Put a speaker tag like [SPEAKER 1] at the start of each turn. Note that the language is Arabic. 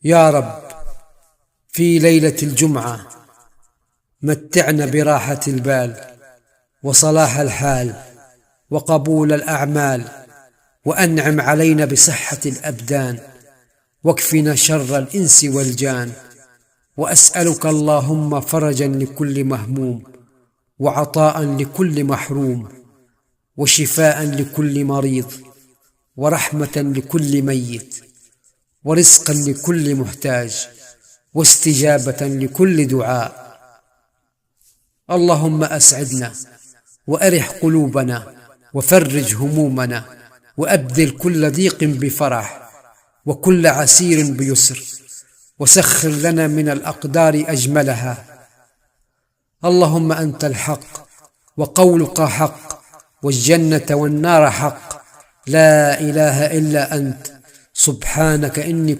[SPEAKER 1] يا رب، في ليلة الجمعة متعنا براحة البال وصلاح الحال وقبول الأعمال، وأنعم علينا بصحة الأبدان، واكفنا شر الإنس والجان. وأسألك اللهم فرجا لكل مهموم، وعطاء لكل محروم، وشفاء لكل مريض، ورحمة لكل ميت، ورزقا لكل محتاج، واستجابة لكل دعاء. اللهم أسعدنا وأرح قلوبنا وفرج همومنا، وأبدل كل ضيق بفرح وكل عسير بيسر، وسخر لنا من الأقدار أجملها. اللهم أنت الحق وقولك حق، والجنة والنار حق، لا إله إلا أنت، سبحانك إني